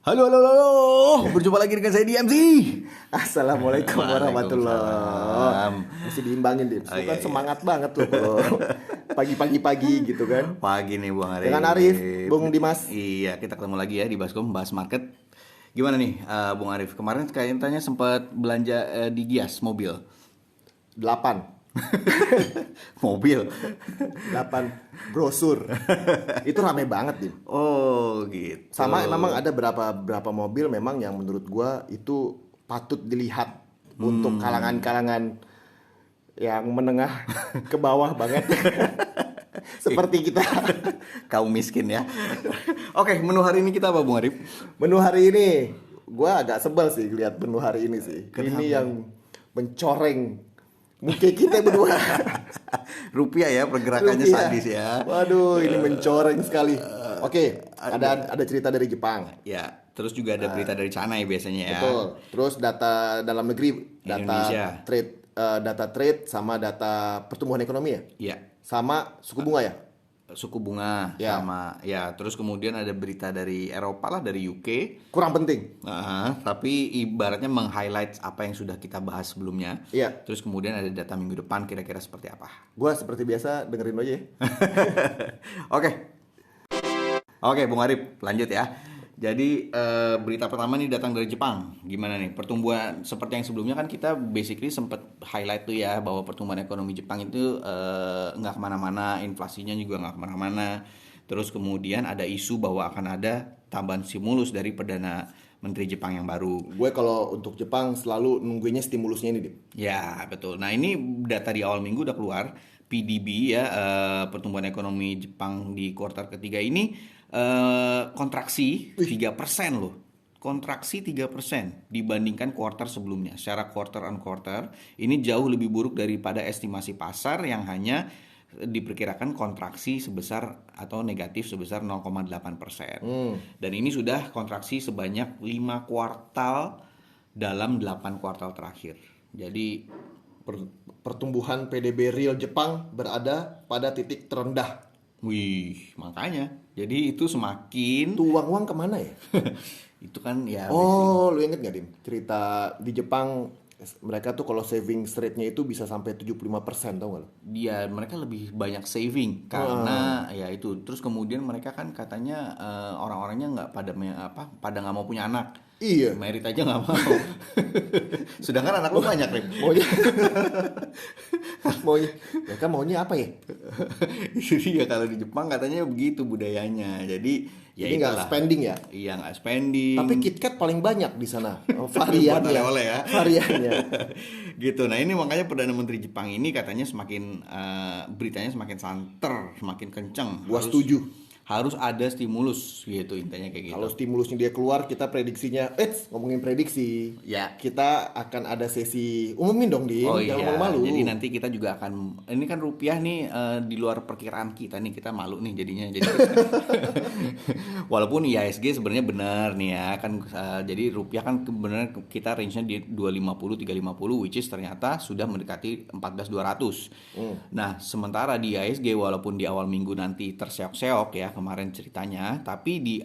Halo, halo, halo. Berjumpa lagi dengan saya DMC. Assalamualaikum warahmatullahi. Waalaikumsalam. Mesti diimbangin deh. Lu iya, kan iya. semangat banget tuh kalau pagi-pagi gitu kan. Pagi nih Bung Arif. Dengan Arif, Bung Dimas. Iya, kita ketemu lagi ya di Baskom bahas market. Gimana nih Bung Arif? Kemarin kayaknya sempat belanja di Gias mobil. 8 Mobil. brosur. Itu rame banget nih. Oh, gitu. Sama memang ada berapa mobil memang yang menurut gua itu patut dilihat untuk kalangan-kalangan yang menengah ke bawah banget. Seperti kita. Kaum miskin ya. Oke, menu hari ini kita apa Bung Arif? Menu hari ini gua agak sebel sih lihat menu hari ini sih. Kenapa? Ini yang mencoreng muka kita berdua. Rupiah ya, pergerakannya Rupiah. sadis ya. Waduh, ini mencoreng sekali. Oke, ada cerita dari Jepang. Ya, terus juga ada berita dari China ya biasanya ya. Betul. Terus data dalam negeri, Indonesia. data trade sama data pertumbuhan ekonomi ya. Ya, Sama suku bunga ya. suku bunga Ya. sama ya, terus kemudian ada berita dari Eropa lah, dari UK. Kurang penting. Tapi ibaratnya meng-highlight apa yang sudah kita bahas sebelumnya. Iya. Terus kemudian ada data minggu depan kira-kira seperti apa. Gua seperti biasa dengerin aja ya. Oke. Oke, Bung Arif, lanjut ya. Jadi berita pertama nih datang dari Jepang. Gimana nih pertumbuhan? Seperti yang sebelumnya kan kita basically sempat highlight tuh ya bahwa pertumbuhan ekonomi Jepang itu nggak kemana-mana, inflasinya juga nggak kemana-mana. Terus kemudian ada isu bahwa akan ada tambahan stimulus dari Perdana Menteri Jepang yang baru. Gue kalau untuk Jepang selalu nungguinnya stimulusnya ini, Dim. Ya, betul. Nah, ini data di awal minggu udah keluar. PDB ya, pertumbuhan ekonomi Jepang di kuartal ketiga ini kontraksi 3% loh. Kontraksi 3% dibandingkan kuartal sebelumnya. Secara quarter on quarter, ini jauh lebih buruk daripada estimasi pasar yang hanya diperkirakan kontraksi sebesar atau negatif sebesar 0,8%. Dan ini sudah kontraksi sebanyak 5 kuartal dalam 8 kuartal terakhir. Jadi Pertumbuhan PDB real Jepang berada pada titik terendah. wih, makanya. Jadi itu semakin Tuh uang-uang kemana ya? itu kan ya Oh, lu inget gak, Dim? Cerita di Jepang, mereka tuh kalau saving rate-nya itu bisa sampai 75%, tau gak lu? dia mereka lebih banyak saving karena ya itu. Terus kemudian mereka kan katanya orang-orangnya nggak pada nggak mau punya anak. Iya. Merit aja nggak mau. Sedangkan anak lu banyak, Rip. Maunya, maunya apa ya? Jadi ya kalau di Jepang katanya begitu budayanya. Jadi ya Jadi nggak itulah. spending ya? Iya, nggak spending. Tapi KitKat paling banyak di sana. Variannya. Buat oleh-oleh ya. Variannya. Gitu. Nah, ini makanya Perdana Menteri Jepang ini katanya semakin beritanya semakin santer, semakin kenceng. Gua setuju. Harus ada stimulus gitu, intinya kayak gitu. Kalau stimulusnya dia keluar, kita prediksinya, ngomongin prediksi, Ya. kita akan ada sesi umumin dong, Dim. Oh Jangan iya, malu-malu. jadi nanti kita juga akan, ini kan rupiah nih di luar perkiraan kita nih, kita malu nih jadinya. Jadi walaupun IHSG sebenarnya benar nih ya kan, jadi rupiah kan sebenarnya kita range-nya di 250 350, which is ternyata sudah mendekati 14.200. Nah, sementara di IHSG walaupun di awal minggu nanti terseok-seok ya kemarin ceritanya, tapi di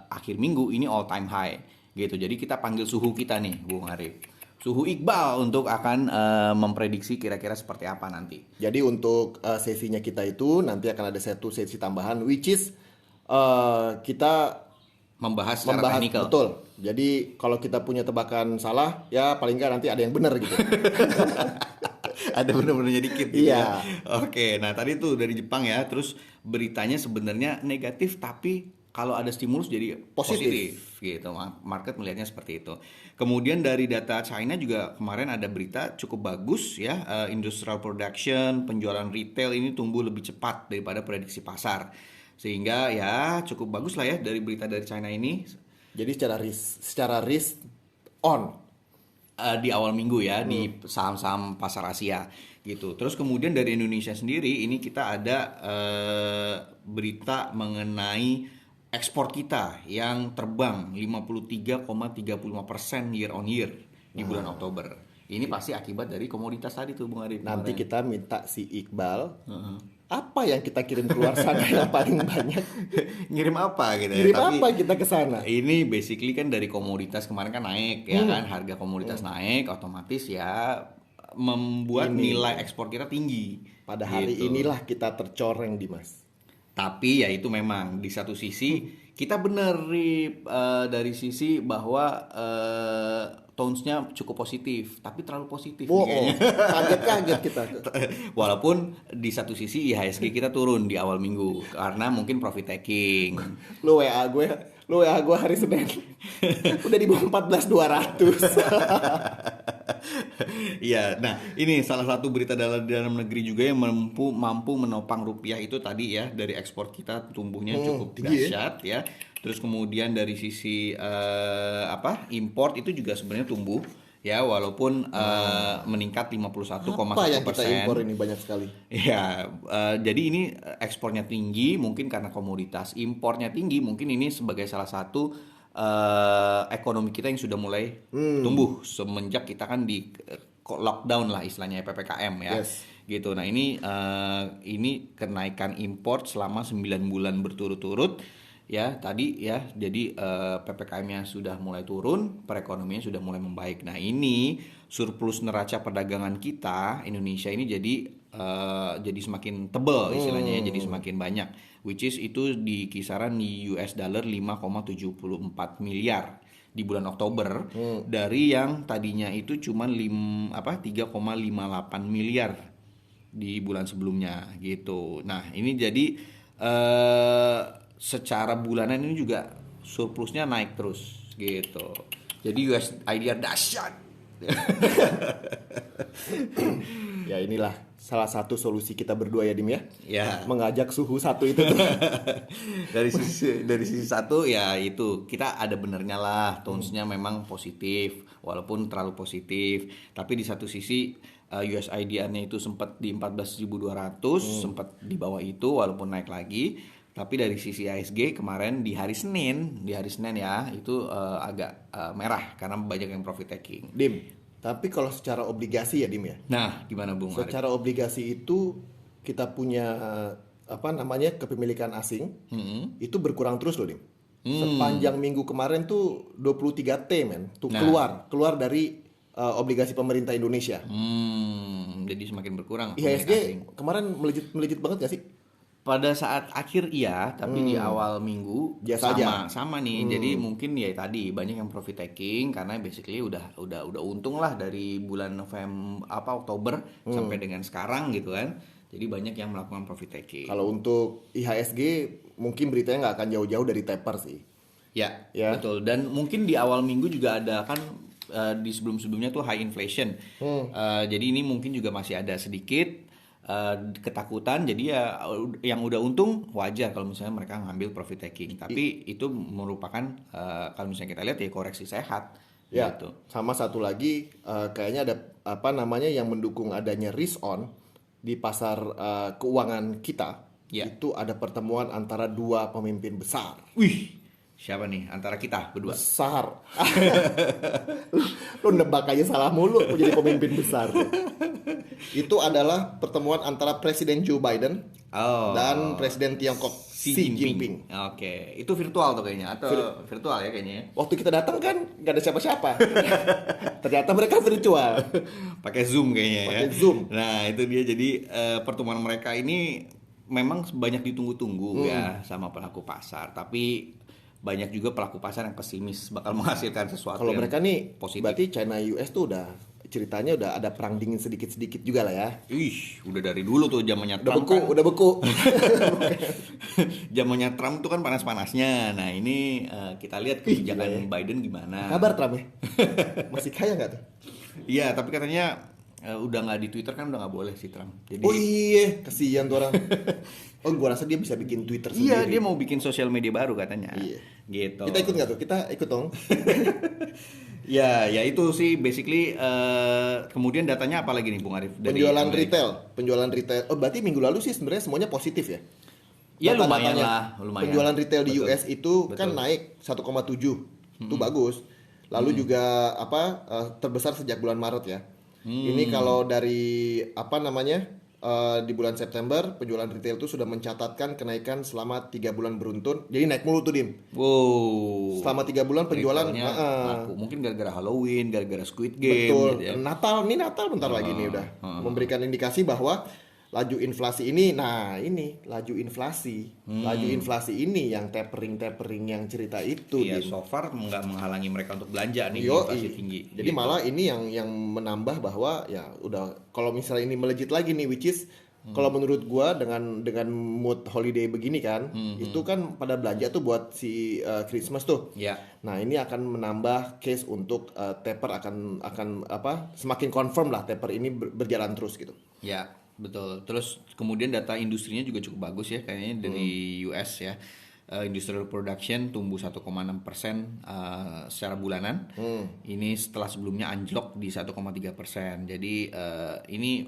akhir minggu ini all time high gitu. Jadi kita panggil suhu kita nih, Bung Arif. Suhu Iqbal untuk akan memprediksi kira-kira seperti apa nanti. Jadi untuk sesinya kita itu nanti akan ada satu sesi tambahan, which is kita Membahas secara teknikal. betul. Jadi kalau kita punya tebakan salah, ya paling nggak nanti ada yang benar gitu. Ada bener-bener dikit gitu Iya. ya. Oke, nah tadi tuh dari Jepang ya. Terus beritanya sebenarnya negatif, tapi kalau ada stimulus jadi positif gitu. Market melihatnya seperti itu. Kemudian dari data China juga kemarin ada berita cukup bagus ya. Industrial production, penjualan retail ini tumbuh lebih cepat daripada prediksi pasar. Sehingga ya cukup bagus lah ya dari berita dari China ini. Jadi secara risk on. Di awal minggu ya di saham-saham pasar Asia gitu. Terus kemudian dari Indonesia sendiri ini kita ada berita mengenai ekspor kita yang terbang 53,35% year on year di bulan Oktober. Ini pasti akibat dari komoditas tadi tuh Bung Arif. Nanti kita minta si Iqbal apa yang kita kirim keluar sana yang paling banyak? Ngirim apa gitu ya. Kirim Tapi apa kita ke sana? ini basically kan dari komoditas kemarin kan naik ya kan, harga komoditas naik, otomatis ya membuat nilai ekspor kita tinggi. Pada hari Gitu. inilah kita tercoreng, Dimas. Tapi ya itu memang di satu sisi kita bener Rip, dari sisi bahwa tones-nya cukup positif, tapi terlalu positif nih Wow, kayaknya. kaget-kaget kita. Walaupun di satu sisi IHSG kita turun di awal minggu karena mungkin profit taking. Lu WA gue hari Senin. Udah di bawah 14.200. Iya, nah ini salah satu berita dalam negeri juga yang mampu menopang rupiah itu tadi ya, dari ekspor kita tumbuhnya cukup tinggi dahsyat ya. Terus kemudian dari sisi import itu juga sebenarnya tumbuh ya, walaupun meningkat 51,1%. Apa yang kita impor ini banyak sekali. Ya, jadi ini ekspornya tinggi mungkin karena komoditas, impornya tinggi mungkin ini sebagai salah satu ekonomi kita yang sudah mulai tumbuh semenjak kita kan di lockdown lah istilahnya PPKM ya. Yes. Gitu. Nah, ini kenaikan import selama 9 bulan berturut-turut ya tadi ya. Jadi PPKM-nya sudah mulai turun, perekonomian sudah mulai membaik. Nah, ini surplus neraca perdagangan kita Indonesia ini jadi semakin tebal istilahnya ya, jadi semakin banyak, which is itu di kisaran di US dollar 5,74 miliar di bulan Oktober dari yang tadinya itu cuman 3,58 miliar di bulan sebelumnya gitu. Nah, ini jadi secara bulanan ini juga surplusnya naik terus gitu. Jadi US IDR dahsyat. Ya inilah salah satu solusi kita berdua ya, Dim ya. Ya. Mengajak suhu satu itu tuh. dari sisi satu ya itu kita ada benernya lah, tones-nya memang positif walaupun terlalu positif, tapi di satu sisi US IDR-nya itu sempat di 14.200, sempat di bawah itu walaupun naik lagi. Tapi dari sisi IHSG kemarin di hari Senin ya itu agak merah karena banyak yang profit taking. Dim, tapi kalau secara obligasi ya, Dim ya. Nah, gimana Bung Arif? Secara obligasi itu kita punya kepemilikan asing itu berkurang terus loh, Dim. Sepanjang minggu kemarin tuh 23T men, tuh keluar dari obligasi pemerintah Indonesia. Jadi semakin berkurang. IHSG asing. kemarin melejit banget gak sih? Pada saat akhir iya, tapi di awal minggu Biasa aja. sama nih. Jadi mungkin ya tadi banyak yang profit taking karena basically udah untung lah dari bulan Oktober sampai dengan sekarang gitu kan. Jadi banyak yang melakukan profit taking. Kalau untuk IHSG mungkin beritanya nggak akan jauh-jauh dari taper sih. Ya, Ya. betul. Dan mungkin di awal minggu juga ada kan di sebelum-sebelumnya tuh high inflation. Jadi ini mungkin juga masih ada sedikit ketakutan. Jadi ya yang udah untung wajar kalau misalnya mereka ngambil profit taking. Tapi itu merupakan kalau misalnya kita lihat ya koreksi sehat. Ya, Gitu. sama satu lagi kayaknya ada yang mendukung adanya risk on di pasar keuangan kita. Ya. Itu ada pertemuan antara dua pemimpin besar. Wih, siapa nih antara kita berdua? Besar. Lu nebak aja salah mulu jadi pemimpin besar. Itu adalah pertemuan antara Presiden Joe Biden dan Presiden Tiongkok Xi Jinping. Oke, itu virtual tuh kayaknya atau virtual ya kayaknya. Waktu kita datang kan nggak ada siapa-siapa. Ternyata mereka virtual. Pakai Zoom kayaknya ya. Pakai Zoom. Nah, itu dia jadi pertemuan mereka ini memang banyak ditunggu-tunggu ya sama pelaku pasar, tapi banyak juga pelaku pasar yang pesimis bakal menghasilkan sesuatu Kalau yang mereka nih positif. berarti China US tuh udah ceritanya udah ada perang dingin sedikit-sedikit juga lah ya. Ih, udah dari dulu tuh zamannya Udah Trump kan. udah beku. Zamannya Trump tuh kan panas-panasnya. Nah, ini kita lihat kebijakan Biden gimana. Kabar Trump ya? Masih kaya nggak tuh? Iya, tapi katanya udah nggak di Twitter kan udah nggak boleh sih Trump. Jadi Oh iya, kasihan tuh orang. Oh, gua rasa dia bisa bikin Twitter sendiri. iya, dia mau bikin sosial media baru katanya. Iya. Gitu. Kita ikut nggak tuh? Kita ikut dong. Ya itu sih basically. Kemudian datanya apa lagi nih Bung Arif? Dari Penjualan Amerika? retail. Oh, berarti minggu lalu sih sebenarnya semuanya positif ya? Ya lumayan Data-datanya. lah, lumayan. Penjualan retail di Betul. US itu kan naik 1,7. Itu bagus. Lalu juga terbesar sejak bulan Maret ya. Ini kalau dari di bulan September penjualan retail itu sudah mencatatkan kenaikan selama 3 bulan beruntun. Jadi naik mulu tuh, Dim. Wow. Selama 3 bulan penjualan Retailnya laku. Mungkin gara-gara Halloween, gara-gara Squid betul. Game gitu ya. Natal bentar lagi nih udah memberikan indikasi bahwa laju inflasi ini, laju inflasi ini yang tapering yang cerita itu, Iya, Dim. so far nggak menghalangi mereka untuk belanja nih, Yoi. inflasi tinggi. Jadi Gitu. malah ini yang menambah bahwa ya udah kalau misalnya ini melejit lagi nih, which is kalau menurut gua dengan mood holiday begini kan, itu kan pada belanja tuh buat si Christmas tuh. Ya, Nah, ini akan menambah case untuk taper akan apa? Semakin confirm lah taper ini berjalan terus gitu. ya, betul. Terus kemudian data industrinya juga cukup bagus ya, kayaknya dari US ya. Industrial production tumbuh 1,6% secara bulanan. Ini setelah sebelumnya anjlok di 1,3%. Jadi ini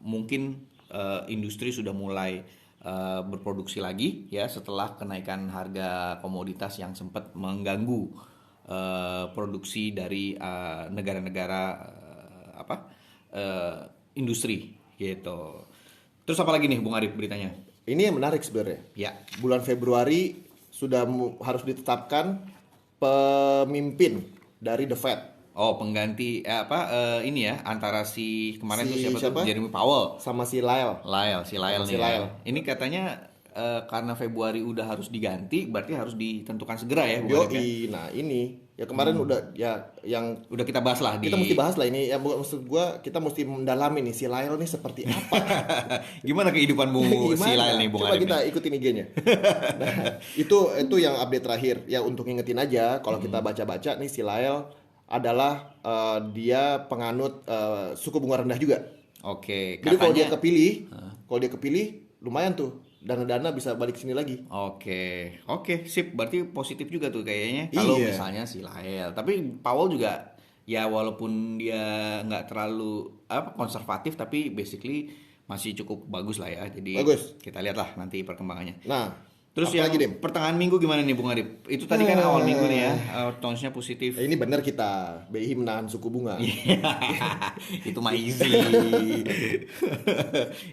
mungkin industri sudah mulai berproduksi lagi ya setelah kenaikan harga komoditas yang sempat mengganggu produksi dari negara-negara industri gitu. Terus apa lagi nih Bung Arif beritanya? Ini yang menarik sebenarnya. Ya, Bulan Februari sudah harus ditetapkan pemimpin dari The Fed. oh pengganti ini ya antara si kemarin tuh siapa siapa? tuh Jeremy Powell, Sama si Lyle. Si Lyle Si nih. Lyle. Ya. Ini katanya karena Februari udah harus diganti, berarti harus ditentukan segera ya, Bung Arif ya? Yoi, nah ini ya kemarin udah ya yang Udah kita bahas lah kita mesti bahas lah ini ya, maksud gua kita mesti mendalami nih si Lyle nih seperti apa. Gimana kehidupanmu si Lyle nih, Bung Coba Arif? kita nih? ikutin IG-nya. Nah, itu yang update terakhir. Ya untuk ngingetin aja kalau kita baca-baca nih si Lyle adalah dia penganut suku bunga rendah juga. Oke, Jadi kalau dia katanya. kepilih lumayan tuh dana-dana bisa balik sini lagi. Oke, sip. Berarti positif juga tuh kayaknya. Kalau Iya. misalnya si Lyle, tapi Powell juga ya walaupun dia nggak terlalu konservatif, tapi basically masih cukup bagus lah ya. Jadi Bagus. kita lihat lah nanti perkembangannya. Nah, Terus apa yang lagi, Dim? pertengahan minggu gimana nih Bung Arif? Itu tadi kan awal minggu nih ya, tonsnya positif. Ini benar kita BI menahan suku bunga. Itu mah easy.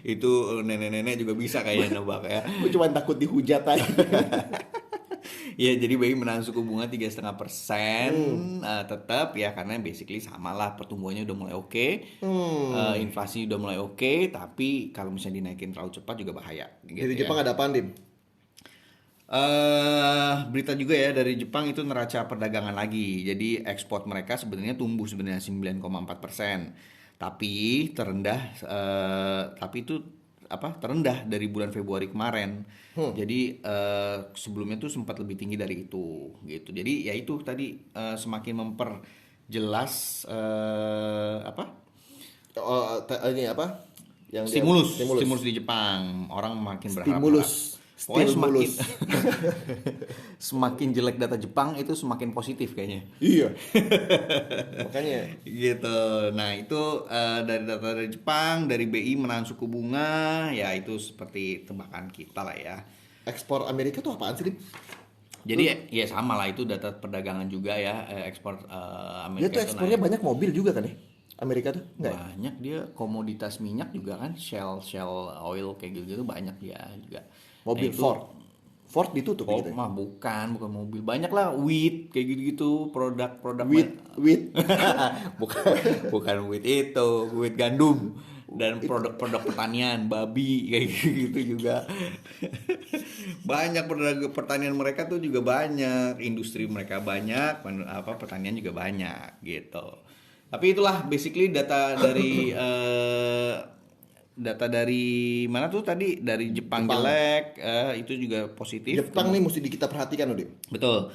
Itu nenek-nenek juga bisa kayaknya nebak ya. Gue cuma takut dihujat aja. Ya jadi BI menahan suku bunga 3,5%, tetap ya karena basically sama lah, pertumbuhannya udah mulai oke, inflasi udah mulai oke, tapi kalau misalnya dinaikin terlalu cepat juga bahaya. Gitu Dari ya. Jepang ada apaan, Dim? Berita juga ya dari Jepang itu neraca perdagangan lagi. Jadi ekspor mereka sebenarnya tumbuh sebenarnya 9,4%. Tapi terendah tapi itu terendah dari bulan Februari kemarin. Jadi sebelumnya tuh sempat lebih tinggi dari itu gitu. Jadi ya itu tadi semakin memperjelas Ini apa? Yang stimulus di Jepang. Orang makin berharap. Stimulus. Pokoknya semakin Stimulus. semakin jelek data Jepang itu semakin positif kayaknya. Iya. Makanya Gitu. Nah itu dari data dari Jepang, dari BI menahan suku bunga, ya itu seperti tebakan kita lah ya. ekspor Amerika tuh apaan sih, Dim? Jadi ya sama lah itu data perdagangan juga ya, ekspor Dia Amerika tuh itu ekspornya naik. banyak mobil juga kan ya? Amerika tuh? Enggak ya? Banyak dia komoditas minyak juga kan, shell oil kayak gitu banyak dia juga. Mobil Nah, itu- Ford ditutup Oh, gitu ya? mah bukan mobil. Banyak lah wheat kayak gitu-gitu, produk-produk Wheat. bukan wheat itu, wheat gandum dan produk-produk pertanian, babi kayak gitu juga. Banyak produk pertanian mereka tuh juga banyak, industri mereka banyak, pertanian juga banyak gitu. Tapi itulah basically data dari mana tuh tadi dari Jepang jelek, itu juga positif. Jepang nih mesti kita perhatikan loh, Dim. Betul.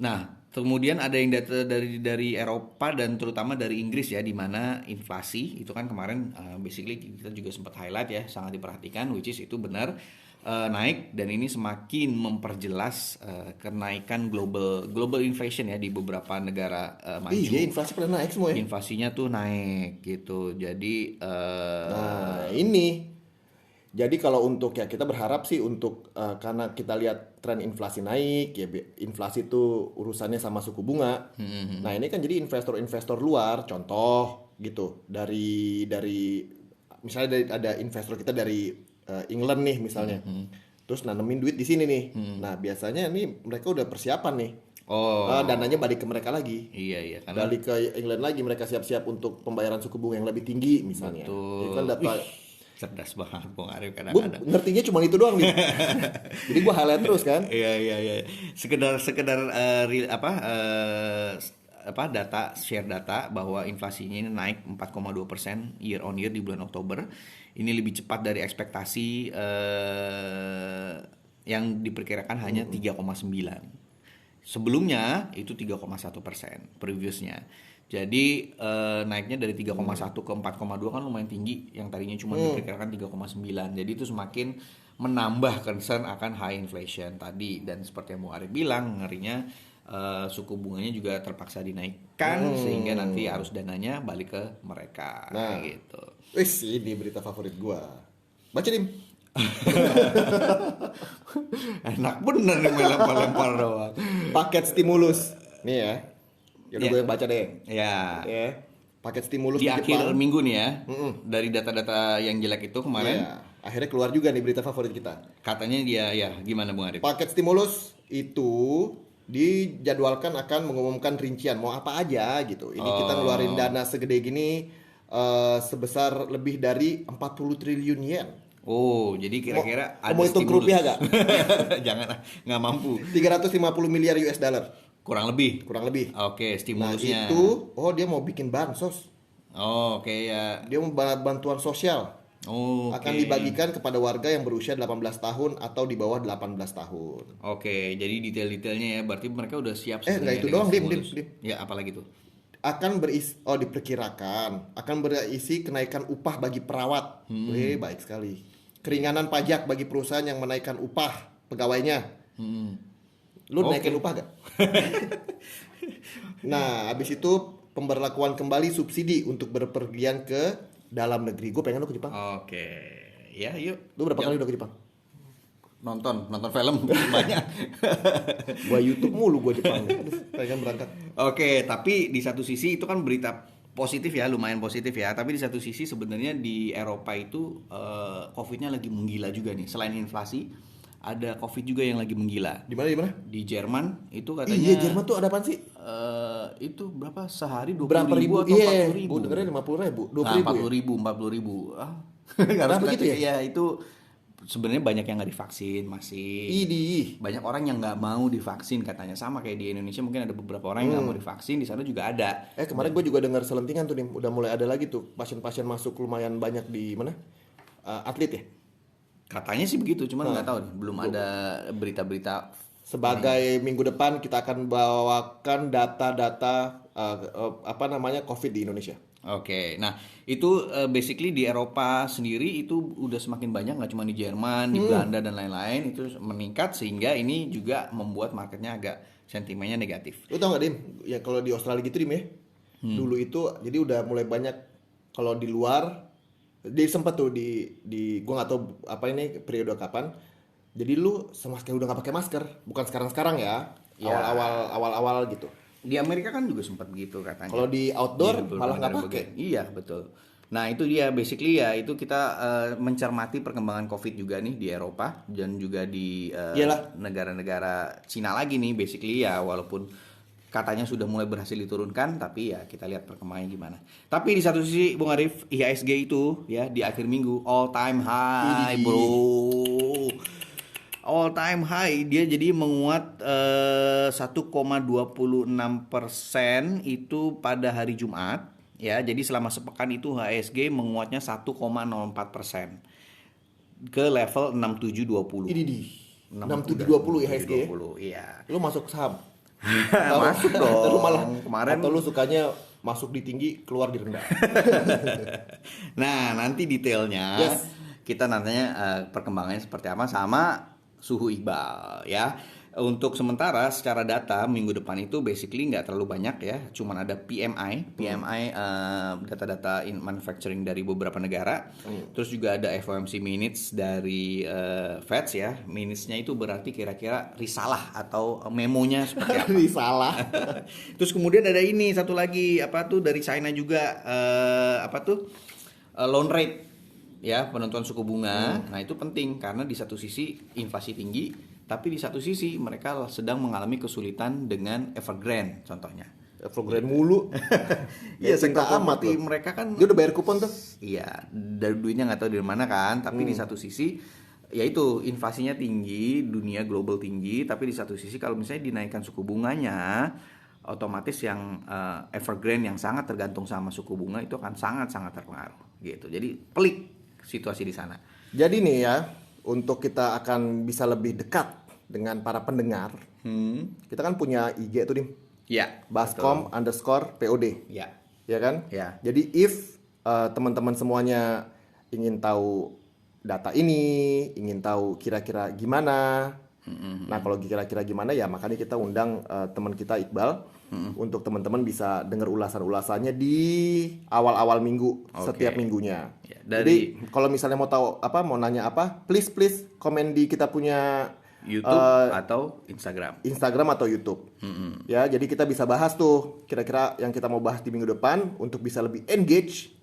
Nah, kemudian ada yang data dari Eropa dan terutama dari Inggris ya, di mana inflasi itu kan kemarin basically kita juga sempat highlight ya, sangat diperhatikan, which is itu benar naik, dan ini semakin memperjelas kenaikan global inflation ya di beberapa negara maju. Iya, inflasi pada naik semua ya. Inflasinya tuh naik gitu. Jadi Nah, ini. Jadi kalau untuk ya kita berharap sih untuk karena kita lihat tren inflasi naik ya, inflasi itu urusannya sama suku bunga. Nah, ini kan jadi investor-investor luar, contoh gitu dari misalnya ada investor kita dari England nih misalnya, terus nanemin duit di sini nih. Nah biasanya nih mereka udah persiapan nih. Oh, Dananya balik ke mereka lagi. iya karena Balik ke England lagi, mereka siap-siap untuk pembayaran suku bunga yang lebih tinggi misalnya. betul. Itu kan data. Cerdas banget Bung Arif Gue kadang-kadang. ngertinya cuma itu doang nih. Jadi gue highlight terus kan. Iya. Sekedar data share data bahwa inflasinya ini naik 4,2% year on year di bulan Oktober. Ini lebih cepat dari ekspektasi yang diperkirakan hanya 3,9. Sebelumnya itu 3,1%, previousnya. Jadi naiknya dari 3,1 ke 4,2 kan lumayan tinggi, yang tadinya cuma diperkirakan 3,9. Jadi itu semakin menambah concern akan high inflation tadi, dan seperti yang Bu Arif bilang, ngerinya suku bunganya juga terpaksa dinaikkan sehingga nanti arus dananya balik ke mereka. Nah. Gitu. Wis, ini berita favorit gue. Baca Dim. Enak bener nih lempar-lempar doang. Paket stimulus. Nih ya. Yaudah Iya. gue baca deh. Ya. Ya. Paket stimulus Di akhir Jepang. minggu nih ya, dari data-data yang jelek itu kemarin, Ya, akhirnya keluar juga nih berita favorit kita. katanya dia ya gimana Bung Arif? Paket stimulus itu dijadwalkan akan mengumumkan rincian mau apa aja gitu. Ini kita ngeluarin dana segede gini sebesar lebih dari 40 triliun yen. Oh, jadi kira-kira Mau hitung ke rupiah gak? Jangan, nggak mampu. 350 miliar US dollar. Kurang lebih. Kurang lebih. Oke, Nah stimulusnya. itu, dia mau bikin bansos. Oh, oke ya. Dia mau bantuan sosial. Oh, Akan dibagikan kepada warga yang berusia 18 tahun atau di bawah 18 tahun. Oke, jadi detail-detailnya ya. Berarti mereka udah siap nggak sebenarnya itu dengan doang, Dim. stimulus. Ya, apalagi tuh? Akan diperkirakan akan berisi kenaikan upah bagi perawat. Wih, baik sekali. Keringanan pajak bagi perusahaan yang menaikkan upah pegawainya. Lu naikin upah gak? Nah, habis itu pemberlakuan kembali subsidi untuk berpergian ke dalam negeri. Gue pengen lu ke Jepang. Oke. Ya, yuk. Lu berapa kali udah ke Jepang? Nonton film banyak. Gua YouTube mulu gua Jepang. Pengen berangkat. Oke, tapi di satu sisi itu kan berita positif ya, lumayan positif ya. Tapi di satu sisi sebenarnya di Eropa itu COVID-nya lagi menggila juga nih. Selain inflasi, ada COVID juga yang lagi menggila. Di mana? Di Jerman itu katanya. Iya, Jerman tuh ada apaan sih? Itu berapa sehari 20 Berapa ribu? atau Iya, 40 ribu? gua dengerin 50.000, 20 Nah, ribu. 40 ribu. Kenapa Harus gitu ya? Ya itu sebenarnya banyak yang nggak divaksin masih. Idih. Banyak orang yang nggak mau divaksin katanya, sama kayak di Indonesia mungkin ada beberapa orang yang nggak mau divaksin, di sana juga ada. Kemarin gue juga dengar selentingan tuh nih, udah mulai ada lagi tuh pasien-pasien masuk lumayan banyak di mana? Atlet ya. Katanya sih begitu, cuman nggak tahu nih, belum ada berita-berita. Sebagai minggu depan kita akan bawakan data-data COVID di Indonesia. Oke, nah itu basically di Eropa sendiri itu udah semakin banyak, nggak cuma di Jerman, di Belanda dan lain-lain itu meningkat, sehingga ini juga membuat marketnya agak sentimennya negatif. Lu tau gak Dim, ya kalau di Australia gitu Dim ya, dulu itu jadi udah mulai banyak kalau di luar, dia sempet tuh di gua nggak tahu apa ini periode kapan, jadi lu sama sekali udah nggak pakai masker, bukan sekarang ya, Ya. awal-awal gitu. Di Amerika kan juga sempat begitu katanya. Kalau di outdoor Di beberapa malah nggak negara pakai. bagian. Iya betul. Nah itu dia basically ya, itu kita mencermati perkembangan COVID juga nih di Eropa dan juga di Iyalah. negara-negara Cina lagi nih basically ya, walaupun katanya sudah mulai berhasil diturunkan, tapi ya kita lihat perkembangannya gimana. Tapi di satu sisi Bung Arif, IHSG itu ya di akhir minggu all time high bro. All time high, dia jadi menguat 1,26% itu pada hari Jumat ya. Jadi selama sepekan itu HSG menguatnya 1,04% ke level 6720. Ini di 6720 IHSG ya. 6720, iya. Lu masuk saham. Masuk dong. Lu malah Kemarin atau lu sukanya masuk di tinggi keluar di rendah. Nah, nanti detailnya Yes. kita nantinya perkembangannya seperti apa sama suhu Iqbal ya. Untuk sementara secara data minggu depan itu basically nggak terlalu banyak ya, cuman ada PMI data-data in manufacturing dari beberapa negara. Terus juga ada FOMC minutes dari Feds ya. Minutes-nya itu berarti kira-kira risalah atau memonya seperti apa. Ini salah. Terus kemudian ada ini satu lagi apa tuh dari China juga loan rate ya penentuan suku bunga. Nah, itu penting karena di satu sisi inflasi tinggi, tapi di satu sisi mereka sedang mengalami kesulitan dengan Evergrande contohnya. Evergrande mulu. Iya, cinta sektor amat properti loh. mereka kan. Dia udah bayar kupon tuh. Iya, dari duitnya nggak tahu dari mana kan, tapi di satu sisi ya itu inflasinya tinggi, dunia global tinggi, tapi di satu sisi kalau misalnya dinaikkan suku bunganya, otomatis yang Evergrande yang sangat tergantung sama suku bunga itu akan sangat-sangat terpengaruh gitu. Jadi pelik situasi di sana. Jadi nih ya, untuk kita akan bisa lebih dekat dengan para pendengar, kita kan punya IG tuh, Dim. Ya, Baskom_POD. ya. Ya kan? Ya. Jadi if teman-teman semuanya ingin tahu data ini, ingin tahu kira-kira gimana. Nah, kalau kira-kira gimana ya makanya kita undang teman kita Iqbal untuk teman-teman bisa dengar ulasan-ulasannya di awal-awal minggu setiap minggunya. Ya, Jadi kalau misalnya mau tahu apa, mau nanya apa, please komen di kita punya YouTube atau Instagram. Instagram atau YouTube. Ya, jadi kita bisa bahas tuh kira-kira yang kita mau bahas di minggu depan untuk bisa lebih engage.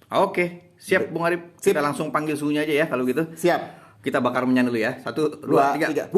Oke, siap Bung Arif. Kita langsung panggil suhunya aja ya kalau gitu. Siap. Kita bakar minyak dulu ya. 1, 2, 2, 3. 3.